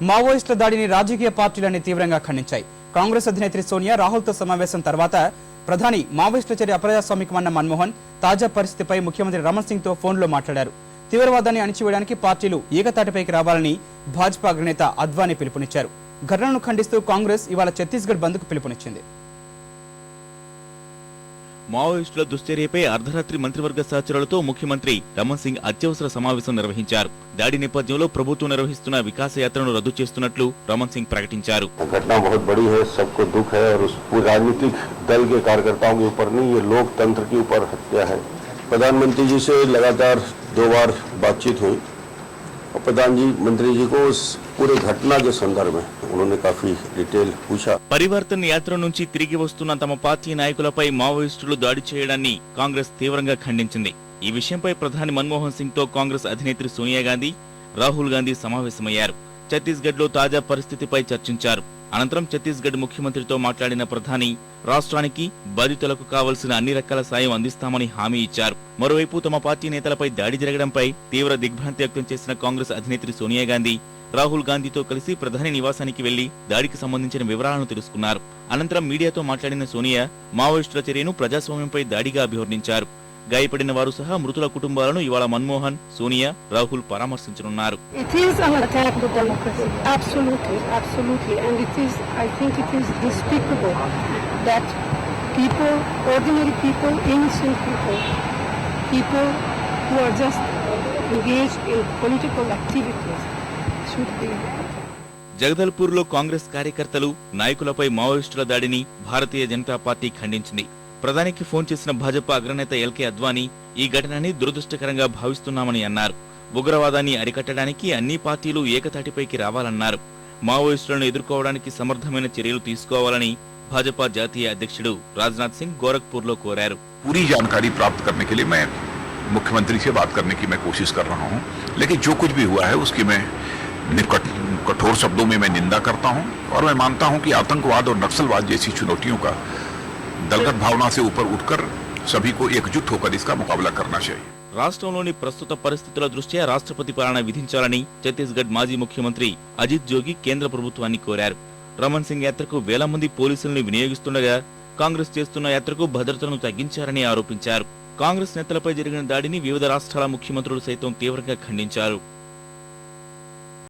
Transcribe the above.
మావోయిస్టుల దాడిని రాజకీయ పార్టీలన్నీ తీవ్రంగా ఖండించాయి. కాంగ్రెస్ అధినేత్రి సోనియా రాహుల్తో సమావేశం తర్వాత ప్రధాని మావోయిస్టుల చర్య అప్రజాస్వామికమన్న మన్మోహన్ తాజా పరిస్థితిపై ముఖ్యమంత్రి రమణ్ సింగ్ తో ఫోన్లో మాట్లాడారు. తీవ్రవాదాన్ని అణిచివేయడానికి పార్టీలు ఏకతాటిపైకి రావాలని భాజపా అగ్రనేత అద్వానీ పిలుపునిచ్చారు. ఘటనను ఖండిస్తూ కాంగ్రెస్ ఇవాళ ఛత్తీస్గఢ్ బంద్కు పిలుపునిచ్చింది. మావోయిస్టుల దుశ్చర్యపై అర్ధరాత్రి మంత్రివర్గ సహచరులతో ముఖ్యమంత్రి రమణ్ సింగ్ అత్యవసర సమావేశం నిర్వహించారు. దాడి నేపథ్యంలో ప్రభుత్వం నిర్వహిస్తున్న వికాస యాత్రను రద్దు చేస్తున్నట్లు రమణ్ సింగ్ ప్రకటించారు. घटना बहुत बड़ी है, सबको दुख है और उस राजनीतिक दल के कार्यकर्ताओं के ऊपर नहीं, ये लोकतंत्र के ऊपर हत्या है। प्रधानमंत्री जी से लगातार 2 बार बातचीत हुई और प्रधानमंत्री जी को उस पूरे घटना के संदर्भ में उन्होंने काफी डिटेल पूछा. పరివర్తన్ యాత్ర నుంచి తిరిగి వస్తున్న తమ పార్టీ నాయకులపై మావోయిస్టులు దాడి చేయడాన్ని కాంగ్రెస్ తీవ్రంగా ఖండించింది. ఈ విషయంపై ప్రధాని మన్మోహన్ సింగ్ తో కాంగ్రెస్ అధినేత్రి సోనియా గాంధీ, రాహుల్ గాంధీ సమావేశమయ్యారు. ఛత్తీస్గఢ్ లో తాజా పరిస్థితిపై చర్చించారు. అనంతరం ఛత్తీస్గఢ్ ముఖ్యమంత్రితో మాట్లాడిన ప్రధాని రాష్ట్రానికి బాధితులకు కావలసిన అన్ని రకాల సాయం అందిస్తామని హామీ ఇచ్చారు. మరోవైపు తమ పార్టీ నేతలపై దాడి జరగడంపై తీవ్ర దిగ్భ్రాంతి వ్యక్తం చేసిన కాంగ్రెస్ అధినేత్రి సోనియా గాంధీ, రాహుల్ గాంధీతో కలిసి ప్రధాని నివాసానికి వెళ్లి దాడికి సంబంధించిన వివరాలను తెలుసుకున్నారు. అనంతరం మీడియాతో మాట్లాడిన సోనియా మావోయిస్టుల చర్యను ప్రజాస్వామ్యంపై దాడిగా అభివర్ణించారు. గాయపడిన వారు సహా మృతుల కుటుంబాలను ఇవాళ మన్మోహన్, సోనియా, రాహుల్ పరామర్శించనున్నారు. జగదల్పూర్ లో కాంగ్రెస్ కార్యకర్తలు, నాయకులపై మావోయిస్టుల దాడిని భారతీయ జనతా పార్టీ ఖండించింది. ప్రధానికి ఫోన్ చేసిన భాజపా అగ్రనేత ఎల్కే అద్వానీ ఈ ఘటనని దురదృష్టకరంగా భావిస్తున్నామని అన్నారు. ఉగ్రవాదాన్ని అరికట్టడానికి అన్ని పార్టీలు ఏకతాటిపైకి రావాలన్నారు. మావోయిస్టులను ఎదుర్కోవడానికి సమర్థమైన చర్యలు తీసుకోవాలని భాజపా జాతీయ అధ్యక్షుడు రాజ్నాథ్ సింగ్ గోరఖ్పూర్ లో కోరారు. पूरी जानकारी प्राप्त करने के लिए मैं मुख्यमंत्री से बात करने की मैं कोशिश कर रहा हूं, लेकिन जो कुछ भी हुआ है उसकी मैं कठोर शब्दों में मैं निंदा करता हूं और मैं मानता हूं कि आतंकवाद और नक्सलवाद जैसी चुनौतियों का दलगत भावना से ऊपर उठकर सभी को एकजुट होकर इसका मुकाबला करना चाहिए. రాష్ట్రంలోని ప్రస్తుత పరిస్థితుల దృష్ట్యా రాష్ట్రపతి పాలన విధించాలని ఛత్తీస్గఢ్ మాజీ ముఖ్యమంత్రి అజిత్ జోగి కేంద్ర ప్రభుత్వాన్ని కోరారు. రమణ్ సింగ్ యాత్రకు వేల మంది పోలీసులను వినియోగిస్తుండగా కాంగ్రెస్ చేస్తున్న యాత్రకు భద్రతను తగ్గించారని ఆరోపించారు. కాంగ్రెస్ నేతలపై జరిగిన దాడిని వివిధ రాష్ట్రాల ముఖ్యమంత్రులు సైతం తీవ్రంగా ఖండించారు.